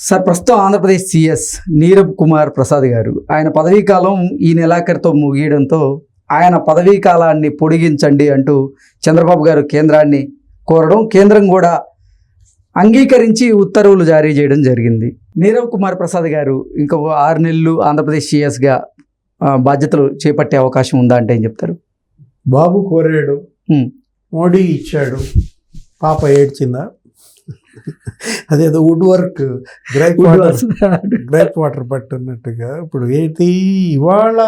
Sir, ప్రస్తుతం Andhra Pradesh CS Neerabh Kumar Prasad గారు ఆయన పదవీ కాలం ఈ నెలాఖరుతో ముగియడంతో ఆయన పదవీ కాలాన్ని పొడిగించండి అంటూ చంద్రబాబు గారు కేంద్రాన్ని కోరడం, కేంద్రం కూడా అంగీకరించి ఉత్తర్వులు జారీ చేయడం జరిగింది. నీరబ్ కుమార్ ప్రసాద్ గారు ఇంకొక 6 నెలలు ఆంధ్రప్రదేశ్ సీఎస్గా బాధ్యతలు చేపట్టే అవకాశం ఉందా అంటే ఏం చెప్తారు? బాబు కోరాడు, మోడీ ఇచ్చాడు, పాప ఏడ్చిందా? అదేదో వుడ్ వర్క్ గ్రేప్ వాటర్ పట్టున్నట్టుగా ఇప్పుడు ఏంటి ఇవాళ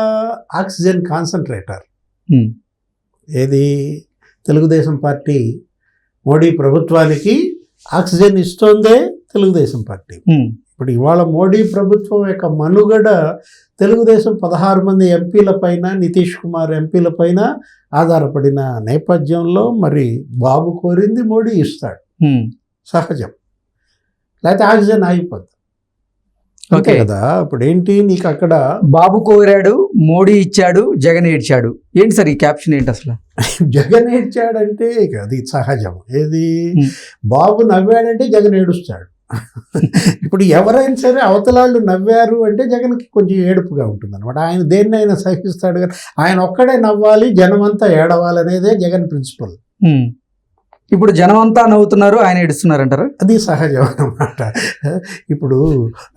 ఆక్సిజన్ కాన్సన్ట్రేటర్ ఏది తెలుగుదేశం పార్టీ మోడీ ప్రభుత్వానికి ఆక్సిజన్ ఇస్తోందే తెలుగుదేశం పార్టీ. ఇప్పుడు ఇవాళ మోడీ ప్రభుత్వం యొక్క మనుగడ తెలుగుదేశం 16 మంది ఎంపీల పైన, నితీష్ కుమార్ ఎంపీల పైన ఆధారపడిన నేపథ్యంలో మరి బాబు కోరింది మోడీ ఇస్తాడు, సహజం. లేకపోతే ఆక్సిజన్ ఆగిపోద్ది, అంతే కదా. ఇప్పుడు ఏంటి నీకు అక్కడ బాబు కోరాడు, మోడీ ఇచ్చాడు, జగన్ ఏడ్చాడు. ఏంటి సార్ ఈ క్యాప్షన్ ఏంటి అసలు? జగన్ ఏడ్చాడంటే ఇక అది సహజం. ఏది బాబు నవ్వాడంటే జగన్ ఏడుస్తాడు. ఇప్పుడు ఎవరైనా సరే అవతలాళ్ళు నవ్వారు అంటే జగన్కి కొంచెం ఏడుపుగా ఉంటుంది అనమాట. ఆయన దేన్నైనా సహిస్తాడు కానీ ఆయన ఒక్కడే నవ్వాలి, జనం అంతా ఏడవాలనేదే జగన్ ప్రిన్సిపల్. ఇప్పుడు జనం అంతా నవ్వుతున్నారు, ఆయన ఏడుస్తున్నారు అంటారు. అది సహజం అన్నమాట. ఇప్పుడు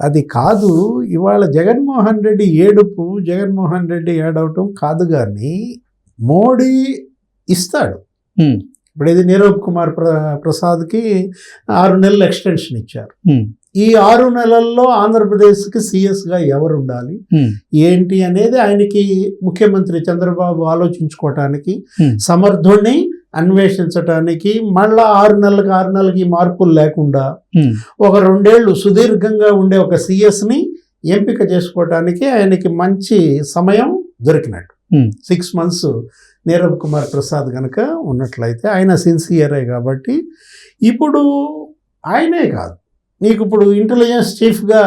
అది కాదు, ఇవాళ జగన్మోహన్ రెడ్డి ఏడుపు, జగన్మోహన్ రెడ్డి ఏడవటం కాదు, కానీ మోడీ ఇస్తాడు. ఇప్పుడు ఇది నీరబ్ కుమార్ ప్రసాద్కి 6 నెలలు ఎక్స్టెన్షన్ ఇచ్చారు. ఈ 6 నెలల్లో ఆంధ్రప్రదేశ్కి సీఎస్గా ఎవరు ఉండాలి ఏంటి అనేది ఆయనకి ముఖ్యమంత్రి చంద్రబాబు ఆలోచించుకోవటానికి, సమర్థుడిని అన్వేషించటానికి, మళ్ళా 6 నెలలకి మార్పులు లేకుండా ఒక 2 ఏళ్ళు సుదీర్ఘంగా ఉండే ఒక సీఎస్ని ఎంపిక చేసుకోవటానికి ఆయనకి మంచి సమయం దొరికినట్టు. 6 మంత్స్ నీరబ్ కుమార్ ప్రసాద్ కనుక ఉన్నట్లయితే ఆయన సిన్సియరే కాబట్టి ఇప్పుడు ఆయనే కాదు, నీకు ఇప్పుడు ఇంటెలిజెన్స్ చీఫ్గా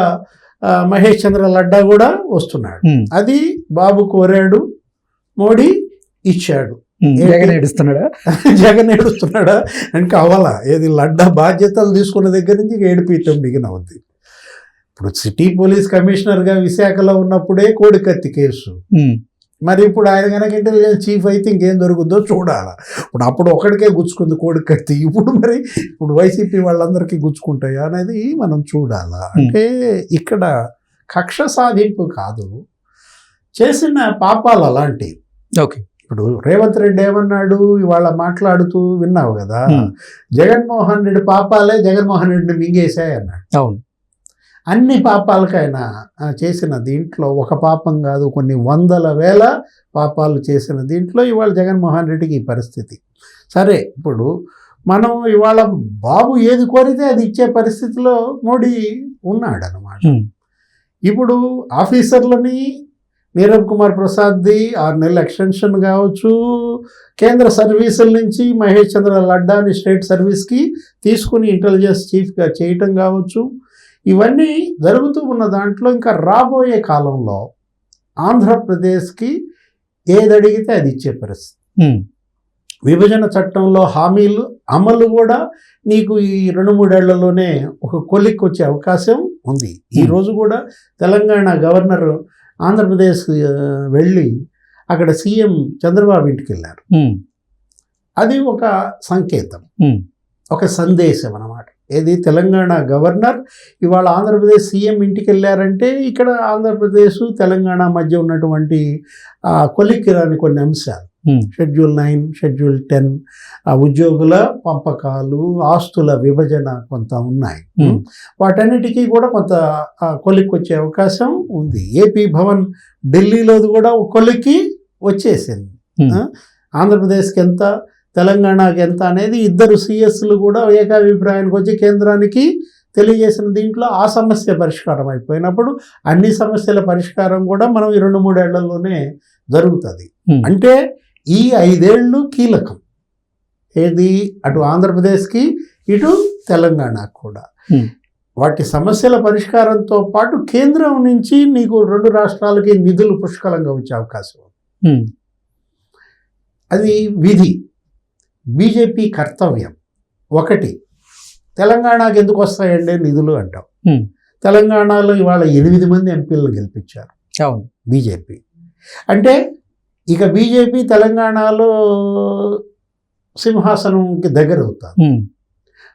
మహేష్ చంద్ర లడ్డా కూడా వస్తున్నాడు. అది బాబు కోరాడు, మోడీ ఇచ్చాడు. జగన్ ఏడుస్తున్నాడా? జగన్ ఏడుస్తున్నాడా అని కావాలా? ఏది లడ్డా బాధ్యతలు తీసుకున్న దగ్గర నుంచి ఏడిపీయటం బిగిన అవుద్ది. ఇప్పుడు సిటీ పోలీస్ కమిషనర్గా విశాఖలో ఉన్నప్పుడే కోడికత్తి కేసు. మరి ఇప్పుడు ఆయన కనుక ఇంటెలిజెన్స్ చీఫ్ అయితే ఇంకేం దొరుకుతుందో చూడాలి. అప్పుడు ఒకడికే గుచ్చుకుంది కోడికత్తి, ఇప్పుడు వైసీపీ వాళ్ళందరికీ గుచ్చుకుంటాయా అనేది మనం చూడాలా. అంటే ఇక్కడ కక్ష సాధింపు కాదు, చేసిన పాపాలు అలాంటివి. ఓకే, ఇప్పుడు రేవంత్ రెడ్డి ఏమన్నాడు ఇవాళ మాట్లాడుతూ విన్నావు కదా, జగన్మోహన్ రెడ్డి పాపాలే జగన్మోహన్ రెడ్డిని మింగేశాయి అన్నాడు. అవును, అన్ని పాపాలకైనా చేసిన దీంట్లో ఒక పాపం కాదు, కొన్ని 100,000 పాపాలు చేసిన దీంట్లో ఇవాళ జగన్మోహన్ రెడ్డికి ఈ పరిస్థితి. సరే, ఇప్పుడు మనం ఇవాళ బాబు ఏది కోరితే అది ఇచ్చే పరిస్థితిలో మోడీ ఉన్నాడు అన్నమాట. ఇప్పుడు ఆఫీసర్లని నీరబ్ కుమార్ ప్రసాద్ది 6 నెలల ఎక్స్టెన్షన్ కావచ్చు, కేంద్ర సర్వీసుల నుంచి మహేష్ చంద్ర లడ్డాని స్టేట్ సర్వీస్కి తీసుకుని ఇంటెలిజెన్స్ చీఫ్గా చేయటం కావచ్చు, ఇవన్నీ జరుగుతూ ఉన్న దాంట్లో ఇంకా రాబోయే కాలంలో ఆంధ్రప్రదేశ్కి ఏది అడిగితే అది ఇచ్చే పరిస్థితి. విభజన చట్టంలో హామీలు అమలు కూడా నీకు ఈ 2-3 ఏళ్లలోనే ఒక కొలిక్కి వచ్చే అవకాశం ఉంది. ఈరోజు కూడా తెలంగాణ గవర్నర్ ఆంధ్రప్రదేశ్ వెళ్ళి అక్కడ సీఎం చంద్రబాబు ఇంటికి వెళ్ళారు. అది ఒక సంకేతం, ఒక సందేశం అన్నమాట. ఏది తెలంగాణ గవర్నర్ ఇవాళ ఆంధ్రప్రదేశ్ సీఎం ఇంటికి వెళ్ళారంటే ఇక్కడ ఆంధ్రప్రదేశ్ తెలంగాణ మధ్య ఉన్నటువంటి కొలిక్కి రాని కొన్ని అంశాలు, షెడ్యూల్ 9, షెడ్యూల్ 10, ఉద్యోగుల పంపకాలు, ఆస్తుల విభజన కొంత ఉన్నాయి. వాటన్నిటికీ కూడా కొంత కొలిక్కి వచ్చే అవకాశం ఉంది. ఏపీ భవన్ ఢిల్లీలోది కూడా ఒక కొలిక్కి వచ్చేసింది. ఆంధ్రప్రదేశ్కి ఎంత, తెలంగాణకి ఎంత అనేది ఇద్దరు సీఎస్లు కూడా ఏకాభిప్రాయానికి వచ్చి కేంద్రానికి తెలియజేసిన దీంట్లో ఆ సమస్య పరిష్కారం అయిపోయినప్పుడు అన్ని సమస్యల పరిష్కారం కూడా మనం ఈ 2-3 ఏళ్లలోనే జరుగుతుంది. అంటే ఈ 5 ఏళ్ళు కీలకం, ఏది అటు ఆంధ్రప్రదేశ్కి ఇటు తెలంగాణకు కూడా. వాటి సమస్యల పరిష్కారంతో పాటు కేంద్రం నుంచి నీకు 2 రాష్ట్రాలకి నిధులు పుష్కలంగా వచ్చే అవకాశం. అది విధి, బీజేపీ కర్తవ్యం. ఒకటి, తెలంగాణకి ఎందుకు వస్తాయండి నిధులు అంటాం, తెలంగాణలో ఇవాళ 8 మంది ఎంపీలను గెలిపించారు అవును. బీజేపీ. అంటే ఇక బీజేపీ తెలంగాణలో సింహాసనంకి దగ్గర అవుతారు. ఉమ్,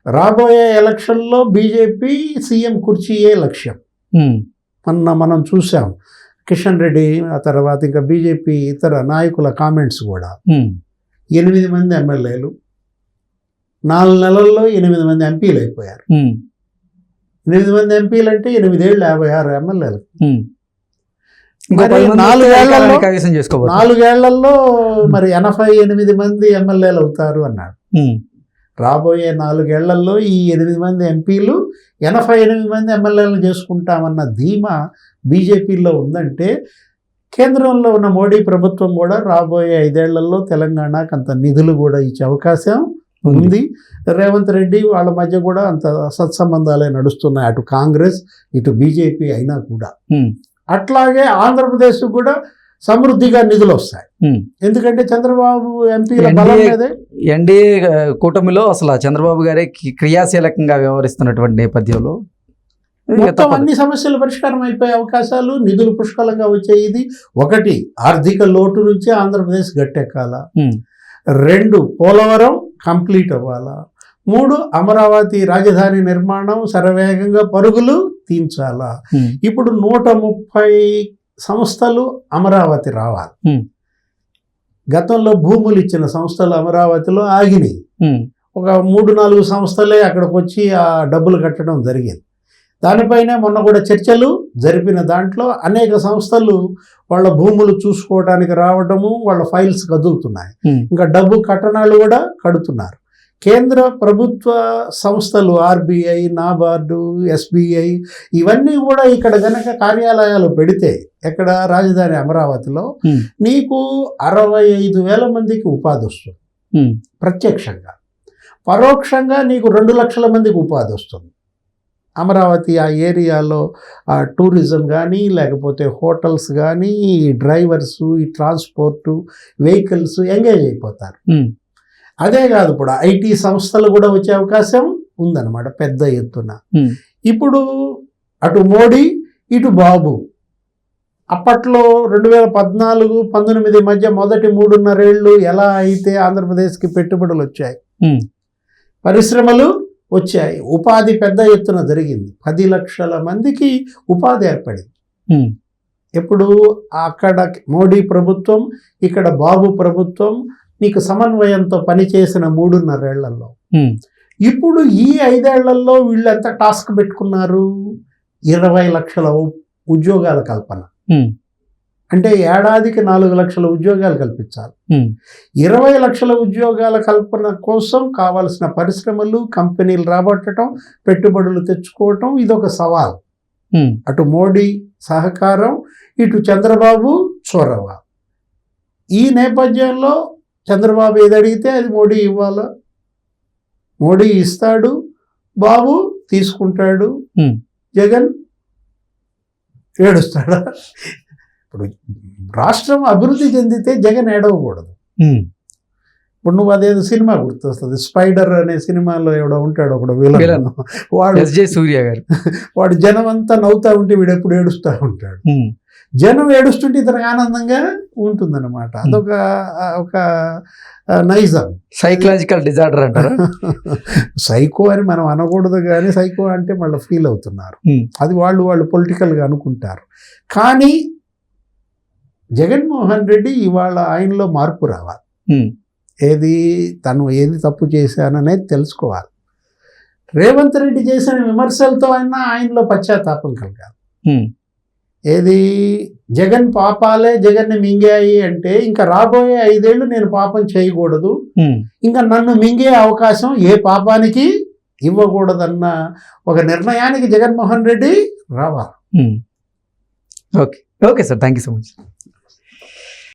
రాబోయే ఎలక్షన్లో బీజేపీ సీఎం కుర్చీయే లక్ష్యం. ఉమ్, మనం చూసాం కిషన్ రెడ్డి, ఆ తర్వాత ఇంకా బీజేపీ ఇతర నాయకుల కామెంట్స్ కూడా. ఉమ్, 8 మంది ఎమ్మెల్యేలు 4 నెలల్లో 8 మంది ఎంపీలు అయిపోయారు. ఉమ్, 8 మంది ఎంపీలు అంటే 8 ఏళ్ళు 56 ఎమ్మెల్యేలు. ఉమ్. ఇంకో మరి 10 మంది 4 వస్తే ఏళ్లలో అధికారాన్ని కైవసం చేసుకోబోతున్నారు. 4 ఏళ్లలో మరి 88 మంది ఎమ్మెల్యేలు అవుతారు అన్నాడు. ఉమ్, రాబోయే 4 ఏళ్లలో ఈ 8 మంది ఎంపీలు 88 మంది ఎమ్మెల్యేలను చేసుకుంటామన్న ధీమా బీజేపీలో ఉందంటే, కేంద్రంలో ఉన్న మోడీ ప్రభుత్వం కూడా రాబోయే 5 ఏళ్లలో తెలంగాణకు అంత నిధులు కూడా ఇచ్చే అవకాశం ఉంది. రేవంత్ రెడ్డి వాళ్ళ మధ్య కూడా అంత సత్సంబంధాలే నడుస్తున్నాయి, అటు కాంగ్రెస్ ఇటు బీజేపీ అయినా కూడా. ఉమ్, అట్లాగే ఆంధ్రప్రదేశ్ కూడా సమృద్ధిగా నిధులు వస్తాయి. ఉమ్. ఎందుకంటే చంద్రబాబు ఎంపీల NDA బలం మీదే. ఎన్డీఏ కూటమిలో అసలు చంద్రబాబు గారే క్రియాశీలకంగా వ్యవహరిస్తున్నటువంటి నేపథ్యంలో ఇక మొత్తం తప్పదు. అన్ని సమస్యలు పరిష్కారం అయిపోయే అవకాశాలు, నిధులు పుష్కలంగా వచ్చే ఇది. 1 ఆర్థిక లోటు నుంచి ఆంధ్రప్రదేశ్ గట్టెక్కాల. ఉమ్, 2 పోలవరం కంప్లీట్ అవ్వాలా. 3 అమరావతి రాజధాని నిర్మాణం శరవేగంగా పరుగులు తీయించాలా. ఉమ్, ఇప్పుడు 130 సంస్థలు అమరావతి రావాలి. ఉమ్, గతంలో భూములు ఇచ్చిన సంస్థలు అమరావతిలో ఆగినాయి. ఉమ్, ఒక 3-4 సంస్థలే అక్కడికి వచ్చి ఆ డబ్బులు కట్టడం జరిగింది. దానిపైనే మొన్న కూడా చర్చలు జరిపిన దాంట్లో అనేక సంస్థలు వాళ్ళ భూములు చూసుకోవడానికి రావడము, వాళ్ళ ఫైల్స్ కదులుతున్నాయి. ఉమ్, ఇంకా డబ్బు కట్టణాలు కూడా కడుతున్నారు. కేంద్ర ప్రభుత్వ సంస్థలు ఆర్బీఐ, నాబార్డు, ఎస్బీఐ ఇవన్నీ కూడా ఇక్కడ గనక కార్యాలయాలు పెడితే, ఎక్కడ రాజధాని అమరావతిలో ఉమ్, నీకు 65,000 మందికి ఉపాధి వస్తుంది ఉమ్, ప్రత్యక్షంగా. పరోక్షంగా నీకు 2 లక్షల మందికి ఉపాధి వస్తుంది. అమరావతి ఆ ఏరియాలో ఆ టూరిజం కానీ, లేకపోతే హోటల్స్ కానీ, ఈ డ్రైవర్స్, ఈ ట్రాన్స్పోర్టు వెహికల్స్ ఎంగేజ్ అయిపోతారు. ఉమ్, అదే కాదు, ఇప్పుడు ఐటీ సంస్థలు కూడా వచ్చే అవకాశం ఉందన్నమాట పెద్ద ఎత్తున. ఉమ్, ఇప్పుడు అటు మోడీ ఇటు బాబు అప్పట్లో 2014-19 మధ్య మొదటి 3.5 ఏళ్ళు ఎలా అయితే ఆంధ్రప్రదేశ్కి పెట్టుబడులు వచ్చాయి, ఉమ్, పరిశ్రమలు వచ్చాయి, ఉపాధి పెద్ద ఎత్తున జరిగింది. 10 లక్షల మందికి ఉపాధి ఏర్పడింది. ఉమ్, ఇప్పుడు అక్కడ మోడీ ప్రభుత్వం, ఇక్కడ బాబు ప్రభుత్వం నీకు సమన్వయంతో పనిచేసిన 3.5 ఏళ్లలో. ఉమ్, ఇప్పుడు ఈ 5 ఏళ్లలో వీళ్ళు ఎంత టాస్క్ పెట్టుకున్నారు? 20 లక్షల ఉద్యోగాల కల్పన. ఉమ్, అంటే ఏడాదికి 4 లక్షల ఉద్యోగాలు కల్పించాలి. ఉమ్, 20 లక్షల ఉద్యోగాల కల్పన కోసం కావాల్సిన పరిశ్రమలు, కంపెనీలు రాబట్టడం, పెట్టుబడులు తెచ్చుకోవటం ఇదొక సవాల్. ఉమ్, అటు మోడీ సహకారం, ఇటు చంద్రబాబు చొరవ. ఈ నేపథ్యంలో చంద్రబాబు ఏది అడిగితే అది మోడీ ఇవ్వాలా. మోడీ ఇస్తాడు, బాబు తీసుకుంటాడు, ఉమ్, జగన్ ఏడుస్తాడా? ఇప్పుడు రాష్ట్రం అభివృద్ధి చెందితే జగన్ ఏడవకూడదు. ఉమ్, ఇప్పుడు నువ్వు అదేదో సినిమా గుర్తొస్తుంది, స్పైడర్ అనే సినిమాలో ఎవడో ఉంటాడు ఒకడు విలన్. విలన్. వాడు ఎస్జే సూర్య గారు. వాడు జనం అంతా నవ్వుతూ ఉంటే వీడు ఎప్పుడు ఏడుస్తూ ఉంటాడు. ఉమ్, జనం ఏడుస్తుంటే ఇతనికి ఆనందంగా ఉంటుందన్నమాట. అదొక ఒక నైజం. సైకలాజికల్ డిజార్డర్ అంటారా? సైకో అని మనం అనకూడదు, కానీ సైకో అంటే మళ్ళీ ఫీల్ అవుతున్నారు. ఉమ్, అది వాళ్ళు పొలిటికల్గా అనుకుంటారు. కానీ జగన్మోహన్ రెడ్డి ఇవాళ ఆయనలో మార్పు రావాలి. ఉమ్, తను ఏది తప్పు చేశాననేది తెలుసుకోవాలి. రేవంత్ రెడ్డి చేసిన విమర్శలతో అయినా ఆయనలో పశ్చాత్తాపం కలగాలి. ఉమ్, జగన్ పాపాలే జగన్ని మింగాయి అంటే ఇంకా రాబోయే 5 ఏళ్ళు నేను పాపం చేయకూడదు, ఉమ్, ఇంకా నన్ను మింగే అవకాశం ఏ పాపానికి ఇవ్వకూడదన్న ఒక నిర్ణయానికి జగన్మోహన్ రెడ్డి రావాలి. Okay okay sir, thank you so much.